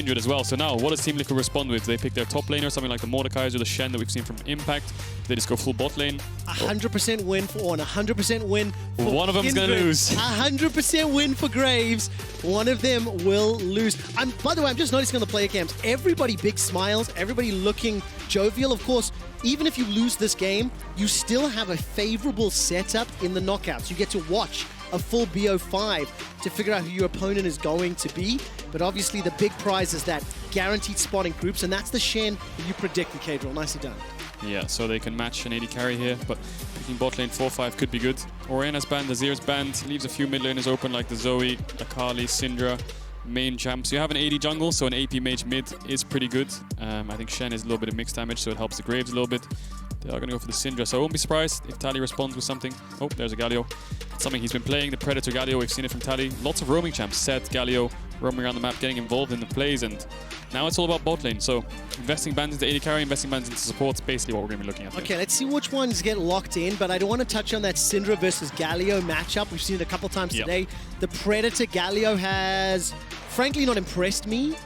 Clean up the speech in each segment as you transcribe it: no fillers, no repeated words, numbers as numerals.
Kindred as well. So now, what does Team Liquid respond with? They pick their top laner, something like the Mordekaiser or the Shen that we've seen from Impact. They just go full bot lane. 100% win for Ornn, 100% win for one of them's going to lose. 100% win for Graves. One of them will lose. By the way, I'm just noticing on the player cams, everybody big smiles, everybody looking jovial. Of course, even if you lose this game, you still have a favorable setup in the knockouts. You get to watch a full BO5 to figure out who your opponent is going to be. But obviously the big prize is that guaranteed spot in groups, and that's the Shen that you predicted, Caedrel. Nicely done. Yeah, so they can match an AD carry here, but picking bot lane 4-5 could be good. Ornna's banned, Azir's banned, leaves a few mid laners open like the Zoe, Akali, Syndra, main champs. You have an AD jungle, so an AP mage mid is pretty good. I think Shen is a little bit of mixed damage, so it helps the Graves a little bit. They are going to go for the Syndra, so I won't be surprised if Tali responds with something. Oh, there's a Galio. It's something he's been playing, the Predator Galio. We've seen it from Tali. Lots of roaming champs, Seth, Galio, roaming around the map, getting involved in the plays, and now it's all about bot lane. So investing bans into AD carry, investing bans into support is basically what we're going to be looking at. Okay, let's see which ones get locked in, but I don't want to touch on that Syndra versus Galio matchup. We've seen it a couple times today. The Predator Galio has, frankly, not impressed me.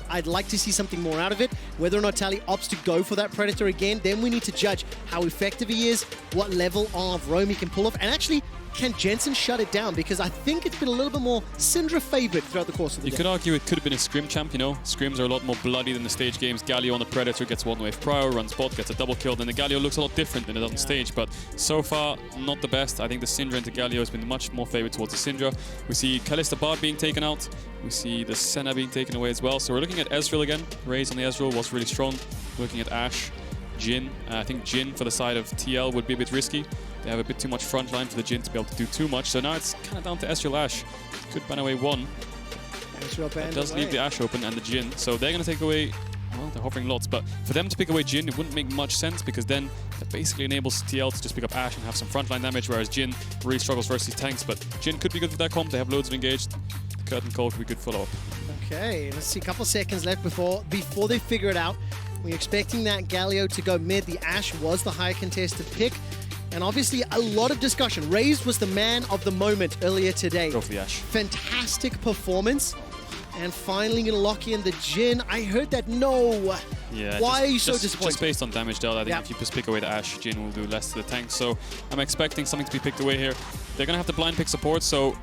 I'd like to see something more out of it. Whether or not Tali opts to go for that Predator again, then we need to judge how effective he is, what level of roam he can pull off, and actually, can Jensen shut it down? Because I think it's been a little bit more Syndra favored throughout the course of the day. You could argue it could have been a scrim champ, you know. Scrims are a lot more bloody than the stage games. Galio on the Predator gets one wave prior, runs bot, gets a double kill, then the Galio looks a lot different than it does on stage, but so far, not the best. I think the Syndra into Galio has been much more favored towards the Syndra. We see Kalista Bard being taken out. We see the Senna being taken away as well. So we're looking at Ezreal again. Raes on the Ezreal was really strong. Looking at Ashe, Jhin. I think Jhin for the side of TL would be a bit risky. They have a bit too much front line for the Jhin to be able to do too much. So now it's kind of down to Ezreal Ashe. Could ban away one. It does leave the Ashe open and the Jhin. So they're going to take away, well, they're hovering lots. But for them to pick away Jhin, it wouldn't make much sense because then that basically enables TL to just pick up Ashe and have some frontline damage, whereas Jhin really struggles versus tanks. But Jhin could be good with that comp. They have loads of engaged. The Curtain Call could be good follow-up. Okay, let's see. A couple seconds left before they figure it out. We're expecting that Galio to go mid. The Ashe was the higher contested pick. And obviously, a lot of discussion. Raes was the man of the moment earlier today. Go for the Ashe. Fantastic performance. And finally going to lock in the Jhin. I heard that no. Yeah, why are you so disappointed? Just based on damage dealt, I think if you just pick away the Ashe, Jhin will do less to the tank. So I'm expecting something to be picked away here. They're going to have to blind pick support, so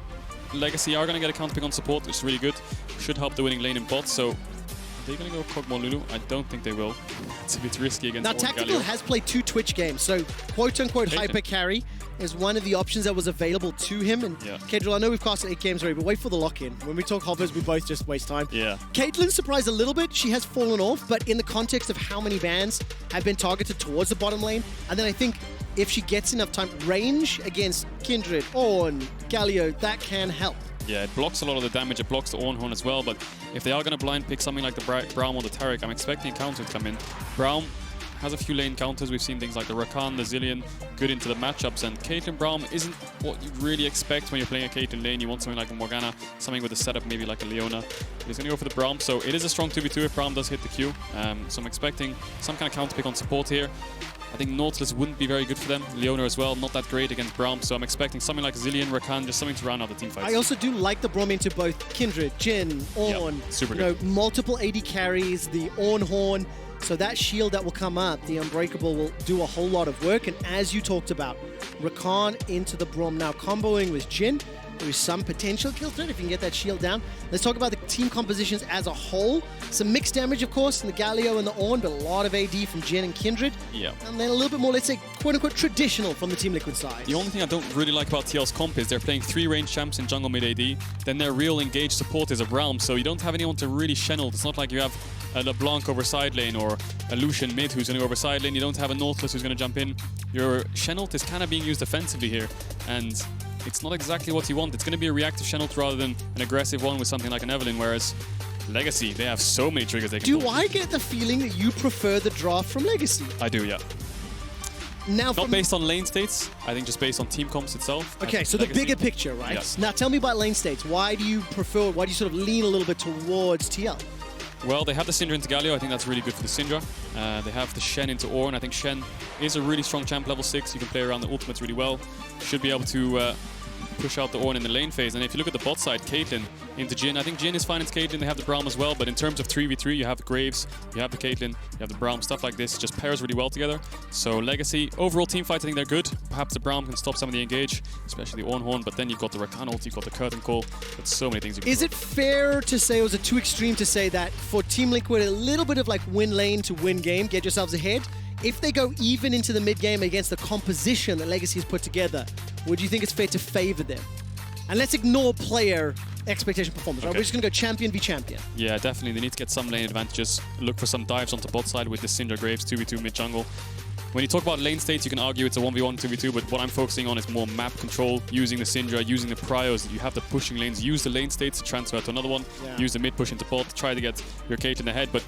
Legacy are going to get a counter pick on support, which is really good. Should help the winning lane in bot, so are they going to go Kog'Maw Lulu? I don't think they will. It's a bit risky against Now, Tactical has played 2 Twitch games, so quote-unquote hyper carry is one of the options that was available to him. And Caedrel, I know we've casted 8 games already, but wait for the lock-in. When we talk hovers, we both just waste time. Yeah. Caitlyn surprised a little bit. She has fallen off, but in the context of how many bans have been targeted towards the bottom lane, and then I think if she gets enough time, range against Kindred, Ornn, Galio, that can help. Yeah, it blocks a lot of the damage. It blocks the Ornn as well. But if they are going to blind pick something like the Braum or the Taric, I'm expecting a counter to come in. Braum has a few lane counters. We've seen things like the Rakan, the Zillion, good into the matchups. And Caitlyn Braum isn't what you'd really expect when you're playing a Caitlyn lane. You want something like a Morgana, something with a setup maybe like a Leona. He's going to go for the Braum. So it is a strong 2v2 if Braum does hit the Q. So I'm expecting some kind of counter pick on support here. I think Nautilus wouldn't be very good for them. Leona as well, not that great against Braum. So I'm expecting something like Zillion, Rakan, just something to round out the team fights. I also do like the Braum into both Kindred, Jhin, Ornn. Super good. Multiple AD carries, the Ornn Horn. So that shield that will come up, the Unbreakable, will do a whole lot of work. And as you talked about, Rakan into the Braum now comboing with Jhin. There is some potential kill threat if you can get that shield down. Let's talk about the team compositions as a whole. Some mixed damage, of course, in the Galio and the Ornn, but a lot of AD from Jhin and Kindred. Yeah. And then a little bit more, let's say, quote-unquote, traditional from the Team Liquid side. The only thing I don't really like about TL's comp is they're playing 3 range champs in jungle mid AD. Then their real engaged support is a Braum, so you don't have anyone to really Shenel. It's not like you have a LeBlanc over side lane or a Lucian mid who's going to go over side lane. You don't have a Nautilus who's going to jump in. Your Shenelt is kind of being used offensively here, and it's not exactly what you want. It's going to be a reactive Shenelt rather than an aggressive one with something like an Evelynn, whereas Legacy, they have so many triggers they can pull. Do I get the feeling that you prefer the draft from Legacy? I do, yeah. Now, not based on lane states, I think just based on team comps itself. Okay, so Legacy, the bigger picture, right? Yeah. Now tell me about lane states. Why do you prefer, why do you sort of lean a little bit towards TL? Well, they have the Syndra into Galio. I think that's really good for the Syndra. They have the Shen into Ornn. I think Shen is a really strong champ, level 6. You can play around the ultimates really well. Should be able to push out the Ornn in the lane phase. And if you look at the bot side, Caitlyn into Jhin. I think Jhin is fine. It's Caitlyn. They have the Braum as well. But in terms of 3v3, you have the Graves, you have the Caitlyn, you have the Braum, stuff like this. Just pairs really well together. So Legacy, overall team fights, I think they're good. Perhaps the Braum can stop some of the engage, especially the Ornn. But then you've got the Rakan ult, you've got the curtain call. There's so many things you can Is it fair to say, or is it too extreme to say that for Team Liquid, a little bit of like win lane to win game, get yourselves ahead? If they go even into the mid-game against the composition that Legacy has put together, would you think it's fair to favor them? And let's ignore player expectation performance, right? We're just going to go champion v champion. Yeah, definitely. They need to get some lane advantages. Look for some dives onto bot side with the Syndra Graves 2v2 mid-jungle. When you talk about lane states, you can argue it's a 1v1, 2v2, but what I'm focusing on is more map control, using the Syndra, using the prios. You have the pushing lanes, use the lane states to transfer to another one, use the mid push into bot, try to get your Caitlyn ahead, but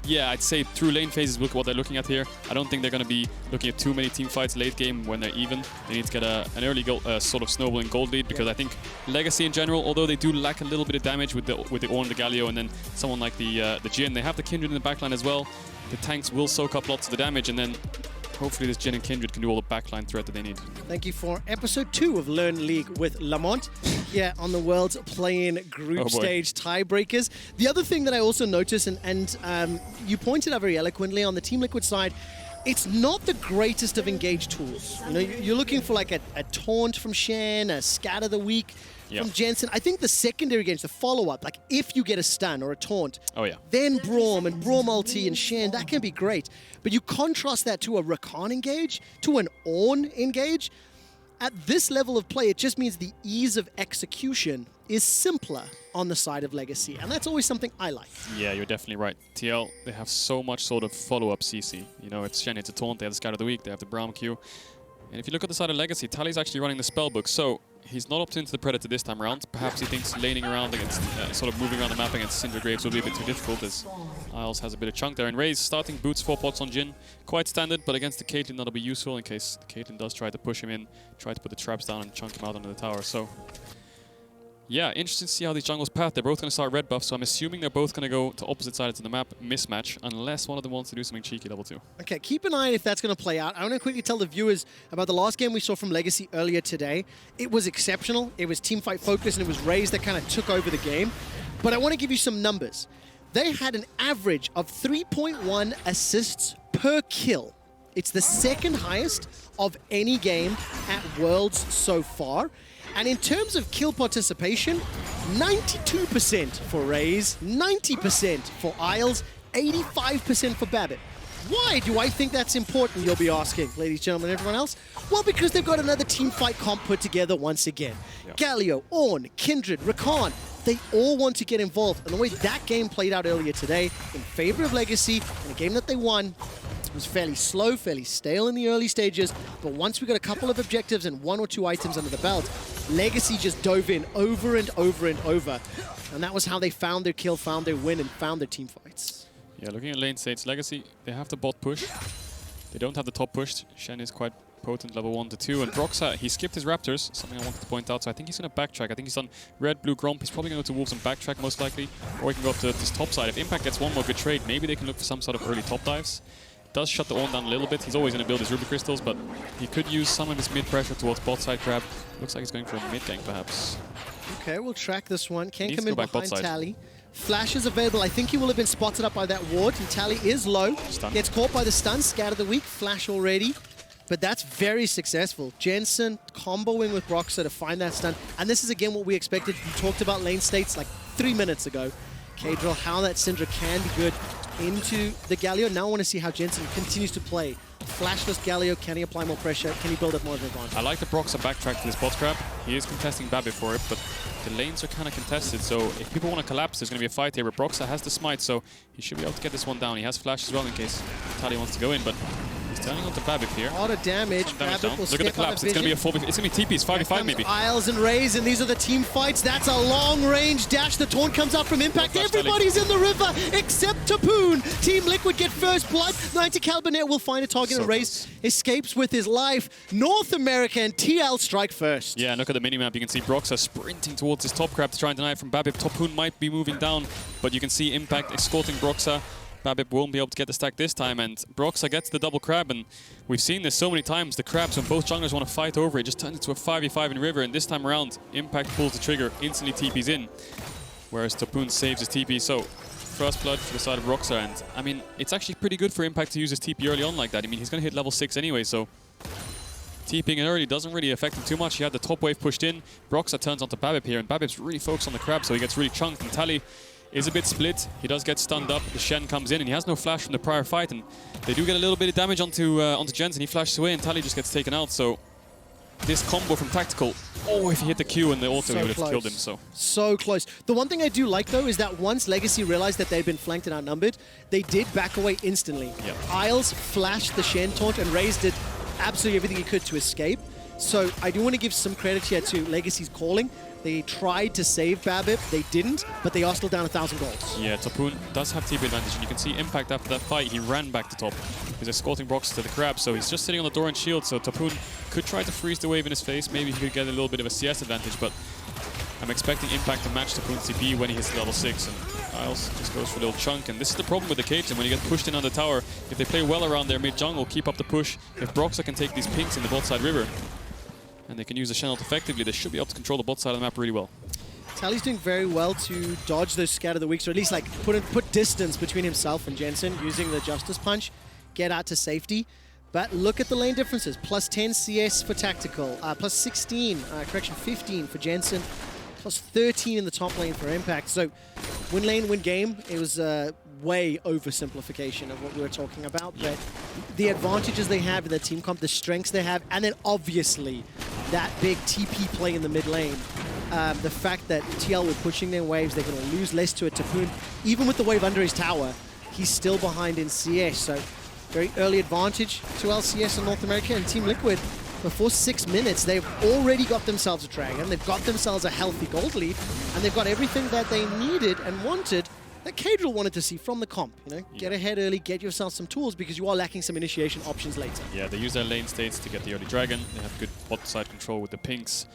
yeah, I'd say through lane phases, look what they're looking at here. I don't think they're going to be looking at too many team fights late game when they're even. They need to get an early goal, sort of snowballing gold lead, because I think Legacy in general, although they do lack a little bit of damage with the Ornn, the Galio, and then someone like the Jhin, they have the Kindred in the backline as well. The tanks will soak up lots of the damage, and then hopefully this Jhin and Kindred can do all the backline threat that they need. Thank you for episode 2 of Learn League with Lamont here on the World's Play-In Group Stage Tiebreakers. The other thing that I also noticed, and you pointed out very eloquently on the Team Liquid side, it's not the greatest of engaged tools. You know, you're looking for like a taunt from Shen, a scatter the weak from Jensen. I think the secondary games, the follow-up, like if you get a stun or a taunt, then Braum and Braum ulti and Shen, that can be great. But you contrast that to a Rakan engage, to an Ornn engage. At this level of play, it just means the ease of execution is simpler on the side of Legacy, and that's always something I like. Yeah, you're definitely right. TL, they have so much sort of follow-up CC. You know, it's Shen, it's a taunt, they have the Scatter of the Weak, they have the Braum Q. And if you look at the side of Legacy, Tally's actually running the spellbook, so he's not opted into the Predator this time around. Perhaps he thinks laning around against, sort of moving around the map against Syndra Graves will be a bit too difficult, as Isles has a bit of chunk there. And Raes starting boots 4 pots on Jhin. Quite standard, but against the Caitlyn that'll be useful in case the Caitlyn does try to push him in, try to put the traps down and chunk him out under the tower. So yeah, interesting to see how these jungles path. They're both going to start red buff, so I'm assuming they're both going to go to opposite sides of the map, mismatch, unless one of them wants to do something cheeky level 2. Okay, keep an eye on if that's going to play out. I want to quickly tell the viewers about the last game we saw from Legacy earlier today. It was exceptional. It was teamfight focused, and it was Raes that kind of took over the game. But I want to give you some numbers. They had an average of 3.1 assists per kill. It's the second highest of any game at Worlds so far. And in terms of kill participation, 92% for Raes, 90% for Isles, 85% for Babip. Why do I think that's important, you'll be asking, ladies, gentlemen, everyone else? Well, because they've got another team fight comp put together once again. Galio, Ornn, Kindred, Rakan, they all want to get involved. And the way that game played out earlier today, in favor of Legacy, in a game that they won, was fairly slow, fairly stale in the early stages, but once we got a couple of objectives and 1 or 2 items under the belt, Legacy just dove in over and over and over. And that was how they found their kill, found their win, and found their team fights. Yeah, looking at lane states, Legacy, they have the bot push. They don't have the top push. Shen is quite potent, level 1 to 2. And Broxah, he skipped his Raptors, something I wanted to point out. So I think he's going to backtrack. I think he's done red, blue, Gromp. He's probably going to go to Wolves and backtrack most likely. Or he can go up to this top side. If Impact gets one more good trade, maybe they can look for some sort of early top dives. Does shut the Ornn down a little bit. He's always going to build his Ruby Crystals, but he could use some of his mid-pressure towards bot side grab. Looks like he's going for a mid-gank, perhaps. Okay, we'll track this one. Can't come in behind Tally. Flash is available. I think he will have been spotted up by that ward, and Tally is low. Stun. Gets caught by the stun. Scatter the Weak. Flash already. But that's very successful. Jensen comboing with Broxah to find that stun. And this is, again, what we expected. We talked about lane states like 3 minutes ago. Caedrel, how that Syndra can be good into the Galio. Now I want to see how Jensen continues to play. Flashless Galio, can he apply more pressure? Can he build up more of an advantage? I like the Broxah backtrack to this bot grab. He is contesting Babip for it, but the lanes are kind of contested, so if people want to collapse, there's going to be a fight here, but Broxah has the smite, so he should be able to get this one down. He has flash as well in case Tally wants to go in, but he's turning on to Babip here. A lot of damage. Babip will Look at the collapse. It's going to be a 4v. It's going to be TPs, 5v5 maybe. Isles and Raes, and these are the team fights. That's a long-range dash. The taunt comes up from Impact. Everybody's in the river except Topoon. Team Liquid get first blood. 90 Calibernet will find a target, and Raes escapes with his life. North America and TL strike first. Yeah, look at the minimap. You can see Broxah sprinting towards his top grab to try and deny it from Babip. Topoon might be moving down, but you can see Impact escorting Broxah. Babip won't be able to get the stack this time, and Broxah gets the double crab, and we've seen this so many times. The crabs, when both junglers want to fight over it, just turns into a 5v5 in River, and this time around, Impact pulls the trigger, instantly TP's in, whereas Topoon saves his TP. So, first blood for the side of Broxah, and I mean, it's actually pretty good for Impact to use his TP early on like that. I mean, he's going to hit level 6 anyway, so TPing in early doesn't really affect him too much. He had the top wave pushed in. Broxah turns onto Babip here, and Babip's really focused on the crab, so he gets really chunked, and Tally is a bit split. He does get stunned up. The Shen comes in, and he has no flash from the prior fight, and they do get a little bit of damage onto Jensen. He flashes away, and Tally just gets taken out. So this combo from Tactical, oh, if he hit the Q and the auto, he would have killed him. So close. The one thing I do like, though, is that once Legacy realized that they'd been flanked and outnumbered, they did back away instantly. Yep. Isles flashed the Shen taunt, and Raes did absolutely everything he could to escape. So I do want to give some credit here to Legacy's calling. They tried to save Babip, they didn't, but they are still down 1,000 golds. Yeah, Topoon does have TP advantage, and you can see Impact after that fight, he ran back to top. He's escorting Broxah to the crab, so he's just sitting on the door and shield, so Topoon could try to freeze the wave in his face. Maybe he could get a little bit of a CS advantage, but I'm expecting Impact to match Topoon's TP when he hits level 6, and Isles just goes for a little chunk. And this is the problem with the Caitlyn. When you get pushed in on the tower, if they play well around their mid-jungle, keep up the push. If Broxah can take these pinks in the bot side river, and they can use the Shen ult effectively, they should be able to control the bot side of the map really well. Tally's doing very well to dodge those Scatter the Weaks, or at least like put distance between himself and Jensen using the Justice Punch, get out to safety. But look at the lane differences. Plus 10 CS for Tactical, plus 16, 15 for Jensen, plus 13 in the top lane for Impact. So win lane, win game. It was way oversimplification of what we were talking about. But the advantages they have in their team comp, the strengths they have, and then obviously that big TP play in the mid lane. The fact that TL were pushing their waves, they're going to lose less to it. Topoon, even with the wave under his tower, he's still behind in CS. So very early advantage to LCS in North America, and Team Liquid, before 6 minutes, they've already got themselves a dragon, they've got themselves a healthy gold lead, and they've got everything that they needed and wanted that Caedrel wanted to see from the comp. You know, get ahead early, get yourself some tools, because you are lacking some initiation options later. Yeah, they use their lane states to get the early dragon. They have good bot side control with the pinks.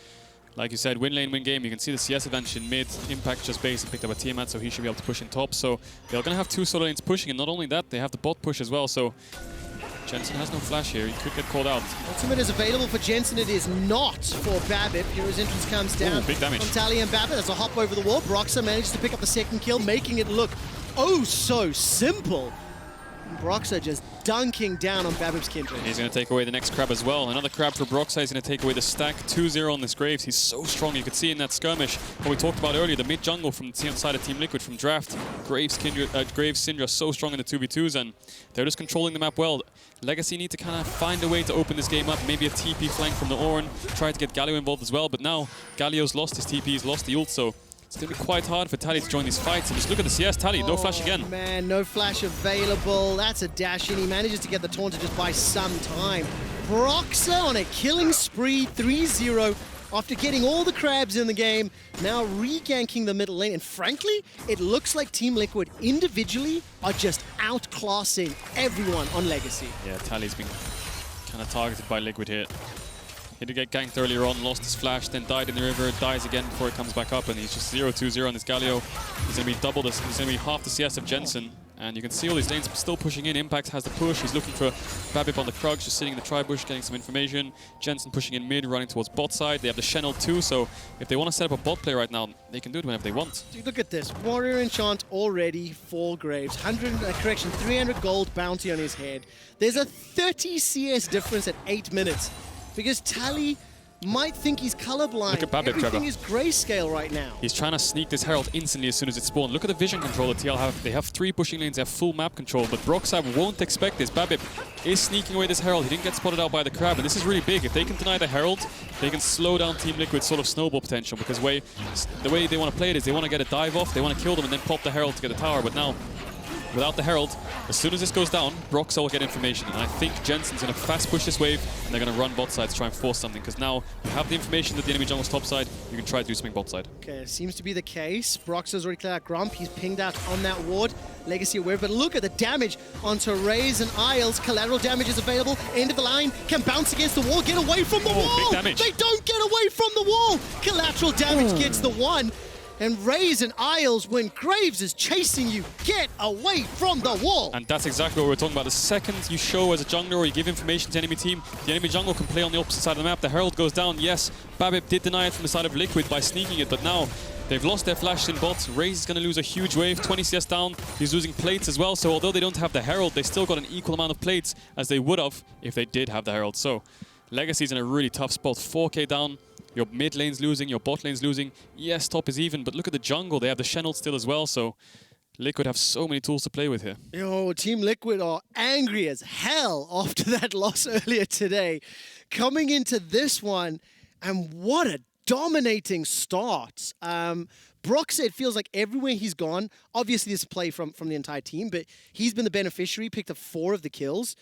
Like you said, win lane, win game. You can see the CS advantage in mid. Impact just basically picked up a Tiamat, so he should be able to push in top. So they're going to have two solo lanes pushing, and not only that, they have the bot push as well. So Jensen has no flash here. He could get called out. Ultimate is available for Jensen. It is not for Babip. Hero's entrance comes down. Ooh, big damage from Tally and Babip. That's a hop over the wall. Broxah manages to pick up the second kill, making it look oh so simple. Broxah just dunking down on Babip's Kindred. He's going to take away the next crab as well. Another crab for Broxah. He's going to take away the stack. 2-0 on this Graves. He's so strong. You could see in that skirmish what we talked about earlier, the mid-jungle from the side of Team Liquid from draft. Graves, Syndra so strong in the 2v2s, and they're just controlling the map well. Legacy need to kind of find a way to open this game up. Maybe a TP flank from the Ornn. Try to get Galio involved as well, but now Galio's lost his TP. He's lost the ult, so it's going to be quite hard for Tally to join these fights. And just look at the CS. Tally, no flash again. Man, no flash available. That's a dash in. He manages to get the taunt to just buy some time. Broxah on a killing spree, 3-0. After getting all the crabs in the game, now re-ganking the middle lane. And frankly, it looks like Team Liquid individually are just outclassing everyone on Legacy. Yeah, Tally's been kind of targeted by Liquid here. He did get ganked earlier on, lost his flash, then died in the river, dies again before it comes back up, and he's just 0-2-0 on this Galio. He's going to be double this. He's going to be half the CS of Jensen. And you can see all these lanes still pushing in. Impact has the push. He's looking for Babip on the Krugs, just sitting in the tri-bush, getting some information. Jensen pushing in mid, running towards bot side. They have the Shen ult too, so if they want to set up a bot play right now, they can do it whenever they want. Dude, look at this. Warrior Enchant already, 4 Graves. 300 gold bounty on his head. There's a 30 CS difference at 8 minutes. Because Tally might think he's colorblind. Look at Babip, Everything is grayscale right now. He's trying to sneak this Herald instantly as soon as it spawned. Look at the vision control that TL have. They have 3 pushing lanes, they have full map control, but Broxah won't expect this. Babip is sneaking away this Herald. He didn't get spotted out by the crab, and this is really big. If they can deny the Herald, they can slow down Team Liquid's sort of snowball potential, because the way they want to play it is they want to get a dive off, they want to kill them and then pop the Herald to get the tower, but now without the Herald, as soon as this goes down, Broxah will get information. And I think Jensen's going to fast push this wave, and they're going to run bot side to try and force something. Because now you have the information that the enemy jungle's top side, you can try to do something bot side. Okay, it seems to be the case. Broxah's already cleared out Grump. He's pinged out on that ward. Legacy aware, but look at the damage onto Raes and Isles. Collateral damage is available. End of the line. Can bounce against the wall. Get away from the wall. Big damage. They don't get away from the wall. Collateral damage gets the one. And Raes and Isles, when Graves is chasing you, get away from the wall. And that's exactly what we're talking about. The second you show as a jungler or you give information to enemy team, the enemy jungle can play on the opposite side of the map. The Herald goes down. Yes, Babip did deny it from the side of Liquid by sneaking it, but now they've lost their flash in bot. Raes is going to lose a huge wave. 20 CS down. He's losing plates as well. So although they don't have the Herald, they still got an equal amount of plates as they would have if they did have the Herald. So Legacy's in a really tough spot. 4K down. Your mid lane's losing, your bot lane's losing. Yes, top is even, but look at the jungle. They have the Shen still as well, so Liquid have so many tools to play with here. Yo, Team Liquid are angry as hell after that loss earlier today. Coming into this one, and what a dominating start. Broxah, it feels like everywhere he's gone, obviously this is play from the entire team, but he's been the beneficiary, picked up 4 of the kills.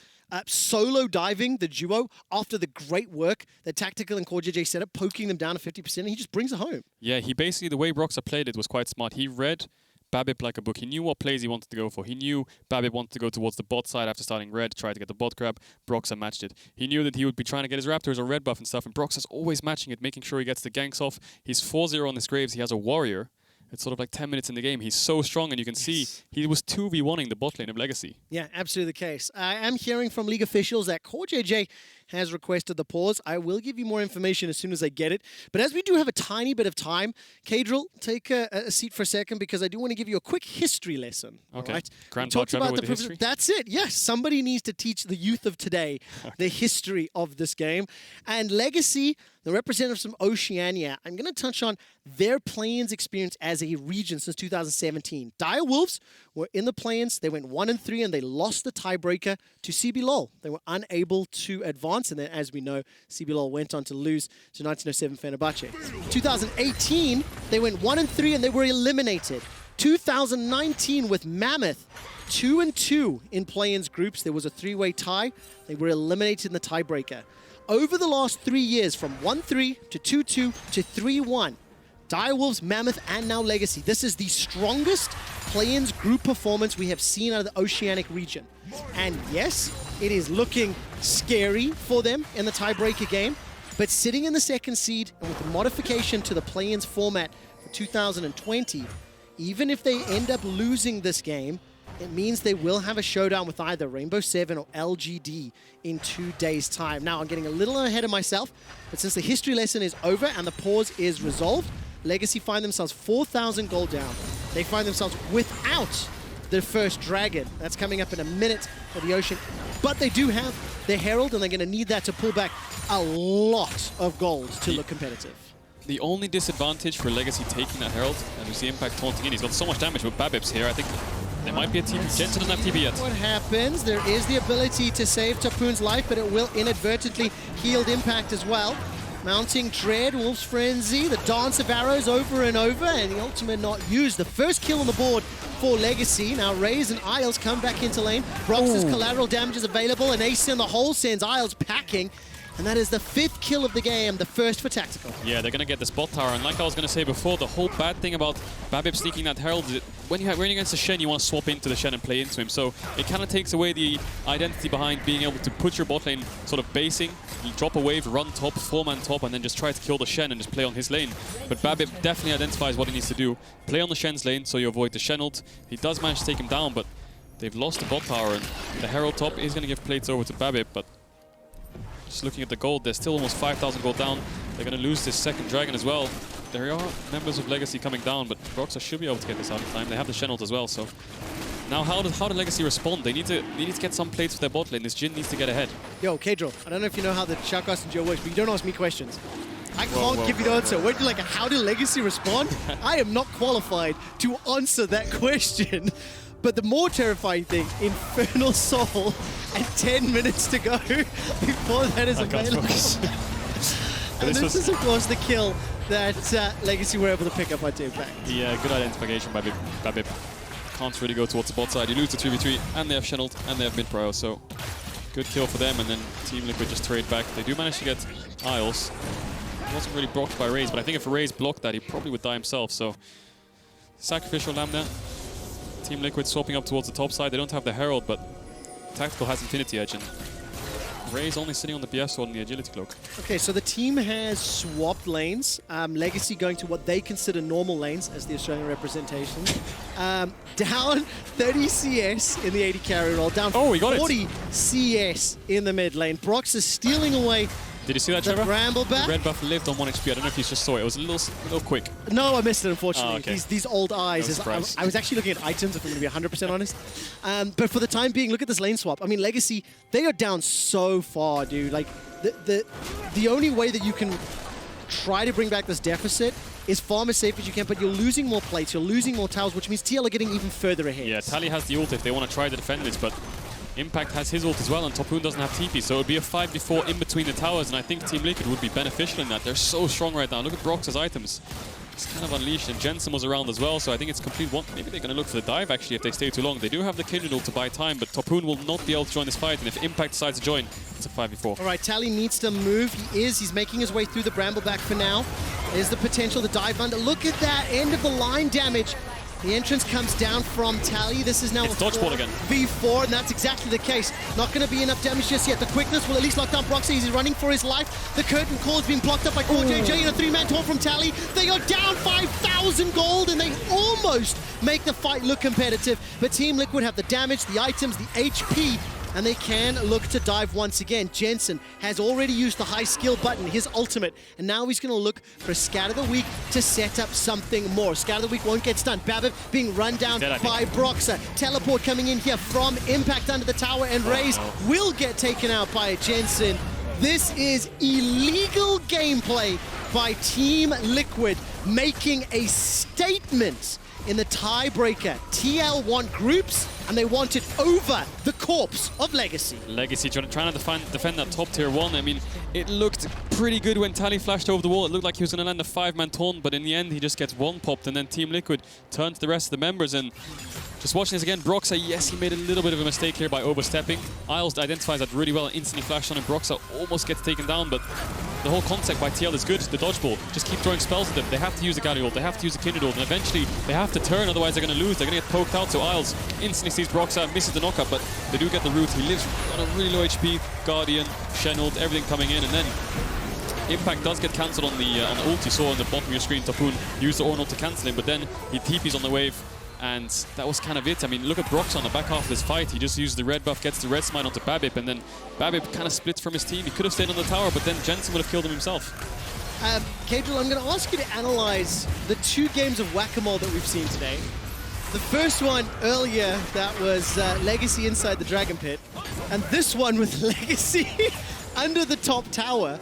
Solo diving the duo after the great work that Tactical and CoreJJ set up, poking them down to 50%, and he just brings it home. Yeah, he basically, the way Broxah played it was quite smart. He read Babip like a book. He knew what plays he wanted to go for. He knew Babip wanted to go towards the bot side after starting red, try to get the bot grab. Broxah matched it. He knew that he would be trying to get his Raptors or red buff and stuff, and Broxah's always matching it, making sure he gets the ganks off. He's 4-0 on his Graves. He has a warrior. It's sort of like 10 minutes in the game. He's so strong, and you can see he was 2v1ing the bot lane of Legacy. Yeah, absolutely the case. I am hearing from League officials that CoreJJ has requested the pause. I will give you more information as soon as I get it. But as we do have a tiny bit of time, Caedrel, take a seat for a second because I do want to give you a quick history lesson. Okay. Right? Grandpa Trevor with the history? That's it. Yes, somebody needs to teach the youth of today the history of this game. And Legacy, the representatives from Oceania, I'm going to touch on their play-ins experience as a region since 2017. Dire Wolves were in the play-ins. They went 1-3 and they lost the tiebreaker to CB LoL. They were unable to advance, and then, as we know, CB LoL went on to lose to 1907 Fenerbahce. 2018, they went 1-3 and they were eliminated. 2019 with Mammoth, 2-2 in play-ins groups. There was a 3-way tie. They were eliminated in the tiebreaker. Over the last 3 years, from 1-3 to 2-2 to 3-1, Direwolves, Mammoth, and now Legacy. This is the strongest play-ins group performance we have seen out of the Oceanic region. And yes, it is looking scary for them in the tiebreaker game, but sitting in the second seed and with the modification to the play-ins format for 2020, even if they end up losing this game, it means they will have a showdown with either Rainbow 7 or LGD in 2 days' time. Now, I'm getting a little ahead of myself, but since the history lesson is over and the pause is resolved, Legacy find themselves 4,000 gold down. They find themselves without their first dragon. That's coming up in a minute for the Ocean. But they do have their Herald, and they're going to need that to pull back a lot of gold to look competitive. The only disadvantage for Legacy taking that Herald, and we see Impact taunting in, he's got so much damage with Babip's here. I think there might be a TP. Jensen doesn't have TP yet. What happens? There is the ability to save Topoon's life, but it will inadvertently heal Impact as well. Mounting Dread, Wolf's Frenzy, the dance of arrows over and over, and the ultimate not used. The first kill on the board for Legacy. Now Raes and Isles come back into lane. Broxah's collateral damage is available, and Ace in the hole sends Isles packing. And that is the 5th kill of the game, the first for Tactical. Yeah, they're going to get the spot tower. And like I was going to say before, the whole bad thing about Babip sneaking that Herald is that when you're against a Shen, you want to swap into the Shen and play into him. So it kind of takes away the identity behind being able to put your bot lane sort of basing. You drop a wave, run top, 4-man top, and then just try to kill the Shen and just play on his lane. But Babip definitely identifies what he needs to do. Play on the Shen's lane so you avoid the Shen ult. He does manage to take him down, but they've lost the bot tower. And the Herald top is going to give plates over to Babip, but just looking at the gold, there's still almost 5,000 gold down. They're going to lose this second dragon as well. There are members of Legacy coming down, but Broxah should be able to get this out in time. They have the Shen ult as well, so now how did Legacy respond? They need to get some plates with their bot lane. This Jhin needs to get ahead. Yo, Caedrel, I don't know if you know how the Shoutcast and Joe works, but you don't ask me questions. I can't give you the answer. When you're like, how did Legacy respond? I am not qualified to answer that question. But the more terrifying thing, Infernal Soul and 10 minutes to go before that is available. And this is, of course, the kill that Legacy were able to pick up on Impact. Yeah, good identification by Babip. Can't really go towards the bot side. You lose the 3v3, and they have Shen ult, and they have mid-prio, so good kill for them, and then Team Liquid just trade back. They do manage to get Isles. He wasn't really blocked by Raes, but I think if Raes blocked that, he probably would die himself, so sacrificial Lambda. Team Liquid swapping up towards the top side. They don't have the Herald, but Tactical has Infinity Edge, and Raes only sitting on the BS sword and the agility cloak. Okay, so the team has swapped lanes. Legacy going to what they consider normal lanes as the Australian representation. Down 30 CS in the AD carry role. Down 40 CS in the mid lane. Broxah stealing away. Did you see that, Trevor? Brambleback. The red buff lived on 1 HP. I don't know if you just saw it. It was a little quick. No, I missed it, unfortunately. Oh, okay. These old eyes. I was actually looking at items, if I'm going to be 100% honest. But for the time being, look at this lane swap. I mean, Legacy, they are down so far, dude. Like, the only way that you can try to bring back this deficit is farm as safe as you can, but you're losing more plates, you're losing more towers, which means TL are getting even further ahead. Yeah, Tally has the ult if they want to try to defend this, but Impact has his ult as well, and Topoon doesn't have TP, so it would be a 5v4 in between the towers, and I think Team Liquid would be beneficial in that. They're so strong right now. Look at Broxah's items. It's kind of unleashed, and Jensen was around as well, so I think it's complete one. Maybe they're going to look for the dive, actually, if they stay too long. They do have the Kindred ult to buy time, but Topoon will not be able to join this fight, and if Impact decides to join, it's a 5v4. All right, Tally needs to move. He's making his way through the Brambleback for now. There's the potential to dive under. Look at that end of the line damage. The entrance comes down from Tally. This is now it's dodgeball again. V4, and that's exactly the case. Not going to be enough damage just yet. The quickness will at least lock down Broxah. He's running for his life. The curtain call has been blocked up by CoreJJ in a 3-man taunt from Tally. They are down 5,000 gold, and they almost make the fight look competitive. But Team Liquid have the damage, the items, the HP, and they can look to dive once again. Jensen has already used the high skill button, his ultimate, and now he's going to look for a Scat of the Week to set up something more. Scat of the Week won't get stunned. Babip being run down by Broxah. Teleport coming in here from Impact under the tower, and Raes will get taken out by Jensen. This is illegal gameplay by Team Liquid, making a statement in the tiebreaker. TL want groups, and they want it over the corpse of Legacy. Legacy trying to defend that top tier 1. I mean, it looked pretty good when Tally flashed over the wall. It looked like he was going to land a 5-man taunt, but in the end, he just gets one popped, and then Team Liquid turned to the rest of the members. And just watching this again, Broxah, yes, he made a little bit of a mistake here by overstepping. Isles identifies that really well and instantly flashed on him. Broxah almost gets taken down, but the whole concept by TL is good. The dodgeball, just keep throwing spells at them. They have to use the Galio ult, they have to use the Kindred ult, and eventually they have to turn, otherwise they're going to lose. They're going to get poked out, so Isles instantly sees Broxah, misses the knockup, but they do get the root. He lives on a really low HP. Guardian, Shen ult, everything coming in, and then Impact does get cancelled on the ult. You saw on the bottom of your screen, Topoon used the Ornn ult to cancel him, but then he TPs on the wave. And that was kind of it. I mean, look at Broxah on the back half of this fight. He just used the red buff, gets the red smite onto Babip, and then Babip kind of splits from his team. He could have stayed on the tower, but then Jensen would have killed him himself. Caedrel, I'm going to ask you to analyze the 2 games of whack-a-mole that we've seen today. The first one earlier, that was Legacy inside the Dragon Pit, and this one with Legacy under the top tower.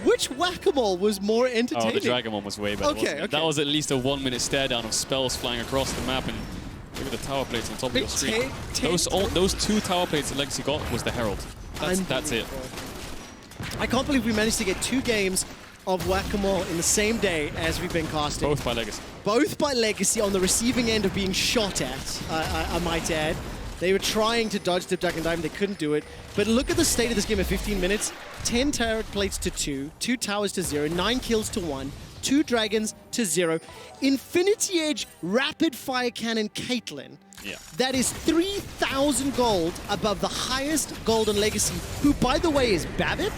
Which whack-a-mole was more entertaining? Oh, the Dragon one was way better. Okay. That was at least a 1-minute stare down of spells flying across the map, and look at the tower plates on top of your screen. Those 2 tower plates that Legacy got was the Herald. That's it. I can't believe we managed to get 2 games of whack-a-mole in the same day as we've been casting. Both by Legacy. Both by Legacy on the receiving end of being shot at, I might add. They were trying to dodge, dip, duck, and dive, and they couldn't do it. But look at the state of this game at 15 minutes. 10 tower plates to 2, 2 towers to 0, 9 kills to 1, 2 dragons to 0. Infinity Edge rapid fire cannon Caitlyn. Yeah. That is 3,000 gold above the highest gold on Legacy, who, by the way, is Babip.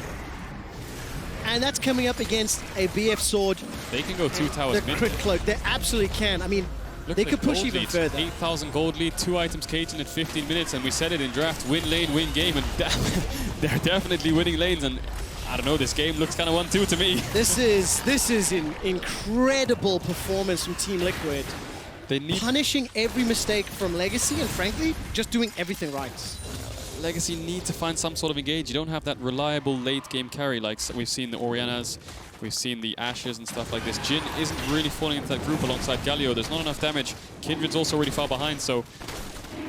And that's coming up against a BF sword. They can go 2 towers mid. The crit cloak, they absolutely can. I mean, they could push even further. 8,000 gold lead, 2 items Caitlyn at 15 minutes, and we said it in draft, win lane, win game, and they're definitely winning lanes, and I don't know, this game looks kind of 1-2 to me. This is an incredible performance from Team Liquid. They need punishing every mistake from Legacy, and frankly, just doing everything right. Legacy need to find some sort of engage. You don't have that reliable late game carry like we've seen the Oriannas. We've seen the Ashes and stuff like this. Jhin isn't really falling into that group alongside Galio. There's not enough damage. Kindred's also already far behind, so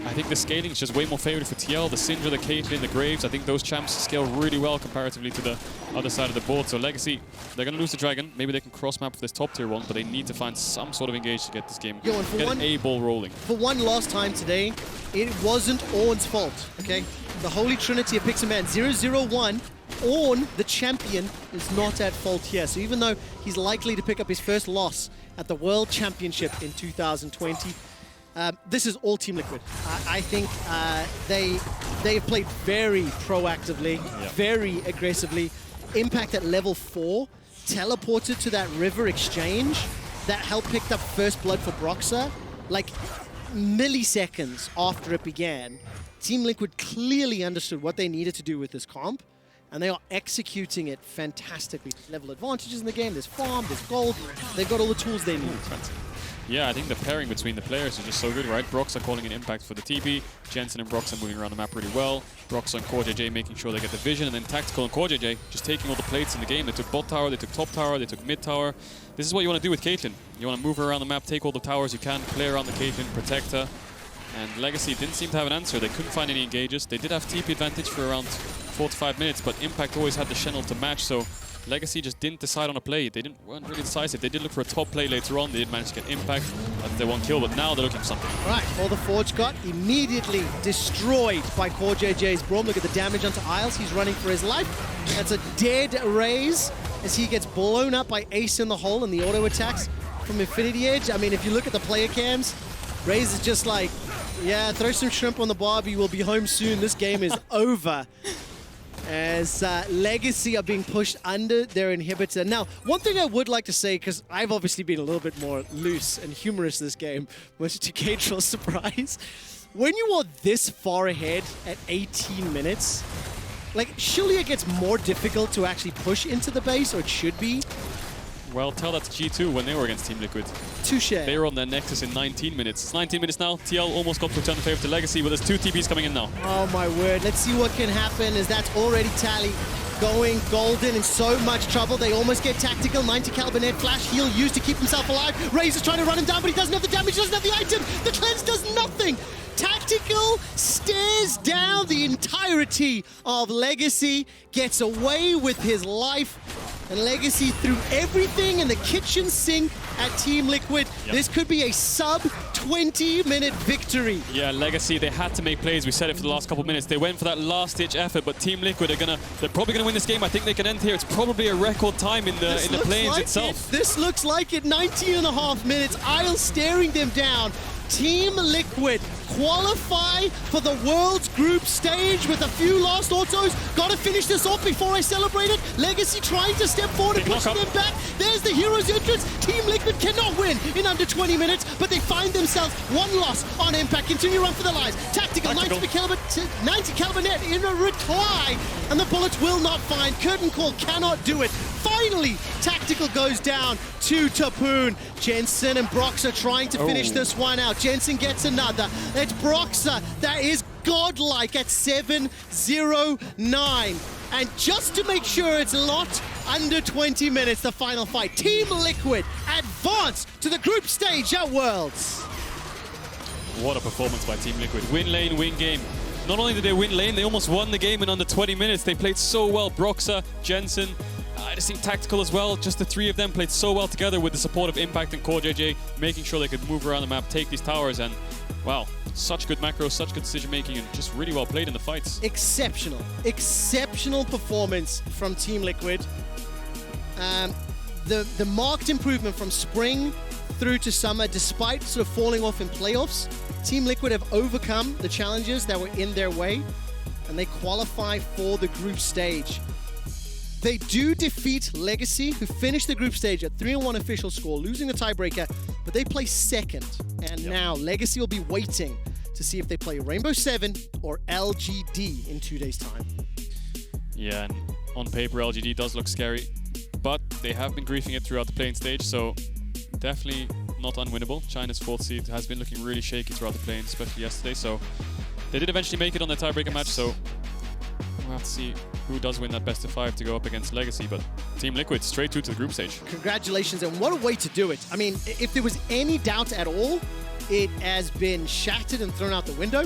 I think the scaling is just way more favored for TL. The Syndra, the Caitlyn, the Graves, I think those champs scale really well comparatively to the other side of the board. So Legacy, they're going to lose the Dragon. Maybe they can cross-map for this top tier 1, but they need to find some sort of engage to get this game, get an A-ball rolling. For one last time today, it wasn't Ornn's fault, okay? The Holy Trinity of Pixelman 001, Ornn, the champion, is not at fault here. So even though he's likely to pick up his first loss at the World Championship in 2020, This is all Team Liquid. I think they have played very proactively, very aggressively. Impact at level 4, teleported to that river exchange. That helped pick up first blood for Broxah, like milliseconds after it began. Team Liquid clearly understood what they needed to do with this comp, and they are executing it fantastically. Level advantages in the game, there's farm, there's gold, they've got all the tools they need. Yeah, I think the pairing between the players is just so good, right? Broxah calling an impact for the TP, Jensen and Broxah moving around the map really well, Broxah and CoreJJ making sure they get the vision, and then Tactical and CoreJJ just taking all the plates in the game. They took bot tower, they took top tower, they took mid tower. This is what you want to do with Caitlyn. You want to move her around the map, take all the towers you can, play around the Caitlyn, protect her. And Legacy didn't seem to have an answer. They couldn't find any engages. They did have TP advantage for around 4 to 5 minutes, but Impact always had the Shen ult to match, so Legacy just didn't decide on a play. They weren't really decisive. They did look for a top play later on. They did manage to get Impact. That's their one kill, but now they're looking for something. Right, all the Forge got immediately destroyed by CoreJJ's Braum. Look at the damage onto Isles. He's running for his life. That's a dead Raes as he gets blown up by Ace in the hole and the auto attacks from Infinity Edge. I mean, if you look at the player cams, Raes is just like, yeah, throw some shrimp on the barbie. We'll be home soon. This game is over. As Legacy are being pushed under their inhibitor. Now, one thing I would like to say, because I've obviously been a little bit more loose and humorous this game, much to Caedrel's surprise, when you are this far ahead at 18 minutes, like, surely it gets more difficult to actually push into the base, or it should be. Well, tell that to G2 when they were against Team Liquid. Touche. They were on their Nexus in 19 minutes. It's 19 minutes now. TL almost got to return the favor to Legacy, but there's 2 TPs coming in now. Oh my word. Let's see what can happen, as that's already Tally going golden in so much trouble. They almost get Tactical. 90 caliber net flash heal used to keep himself alive. Raes is trying to run him down, but he doesn't have the damage, doesn't have the item. The cleanse does nothing. Tactical stares down the entirety of Legacy, gets away with his life, and Legacy threw everything in the kitchen sink at Team Liquid. Yep. This could be a sub-20-minute victory. Yeah, Legacy, they had to make plays. We said it for the last couple of minutes. They went for that last-ditch effort, but Team Liquid they're probably going to win this game. I think they can end here. It's probably a record time in the play-ins itself. This looks like it. 19.5 minutes. Isle staring them down. Team Liquid qualify for the World's Group stage with a few last autos. Gotta finish this off before I celebrate it. Legacy trying to step forward and push them back. There's the hero's entrance. Team Liquid cannot win in under 20 minutes, but they find themselves one loss on Impact. Continue run for their lives. Tactical. 90 caliber net in a reply, and the bullets will not find. Curtain Call cannot do it. Finally, Tactical goes down to Topoon. Jensen and Broxah trying to finish this one out. Jensen gets another. It's Broxah that is godlike at 7-0-9. And just to make sure it's not under 20 minutes, the final fight. Team Liquid advance to the group stage at Worlds. What a performance by Team Liquid. Win lane, win game. Not only did they win lane, they almost won the game in under 20 minutes. They played so well. Broxah, Jensen, I just think Tactical as well. Just the 3 of them played so well together with the support of Impact and CoreJJ, making sure they could move around the map, take these towers, and wow, such good macros, such good decision making, and just really well played in the fights. Exceptional performance from Team Liquid. The marked improvement from spring through to summer, despite sort of falling off in playoffs, Team Liquid have overcome the challenges that were in their way, and they qualify for the group stage. They do defeat Legacy, who finished the group stage at 3-1 official score, losing the tiebreaker, but they play second. And now Legacy will be waiting to see if they play Rainbow 7 or LGD in 2 days' time. Yeah, and on paper, LGD does look scary, but they have been griefing it throughout the playing stage, so definitely not unwinnable. China's 4th seed has been looking really shaky throughout the playing, especially yesterday, so they did eventually make it on their tiebreaker match, so we'll have to see who does win that best of 5 to go up against Legacy, but Team Liquid straight through to the group stage. Congratulations, and what a way to do it. I mean, if there was any doubt at all, it has been shattered and thrown out the window.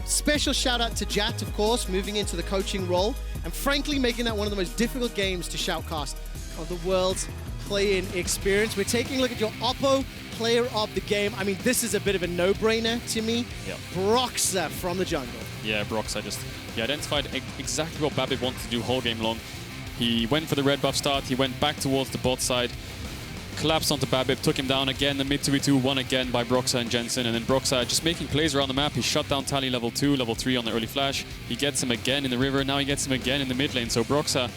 Special shout out to Jat, of course, moving into the coaching role, and frankly making that one of the most difficult games to shoutcast of the world's play-in experience. We're taking a look at your Oppo player of the game. I mean, this is a bit of a no-brainer to me. Yep. Broxah from the jungle. Yeah, Broxah he identified exactly what Babip wanted to do whole game long. He went for the red buff start, he went back towards the bot side. collapsed onto Babip, took him down again. The mid 2v2 won again by Broxah and Jensen. And then Broxah just making plays around the map. He shut down Tally level 2, level 3 on the early flash. He gets him again in the river. Now he gets him again in the mid lane. So Broxah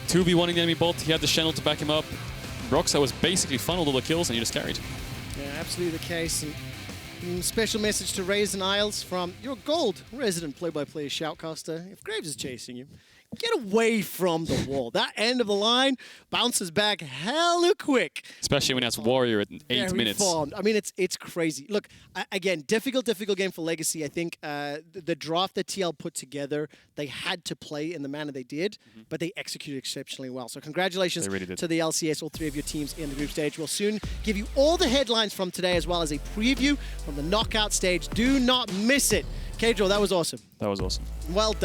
2v1ing the enemy bot. He had the Shen to back him up. Broxah was basically funneled all the kills and he just carried. Yeah, absolutely the case. And special message to Raes and Isles from your gold resident play-by-play shoutcaster. If Graves is chasing you, get away from the wall. That end of the line bounces back hella quick. Especially when he has Warrior at 8 Very minutes. Formed. I mean, it's crazy. Look, again, difficult game for Legacy. I think the draft that TL put together, they had to play in the manner they did, but they executed exceptionally well. So congratulations to the LCS, all three of your teams in the group stage. We'll soon give you all the headlines from today as well as a preview from the knockout stage. Do not miss it. Caedrel, that was awesome. That was awesome. Well done.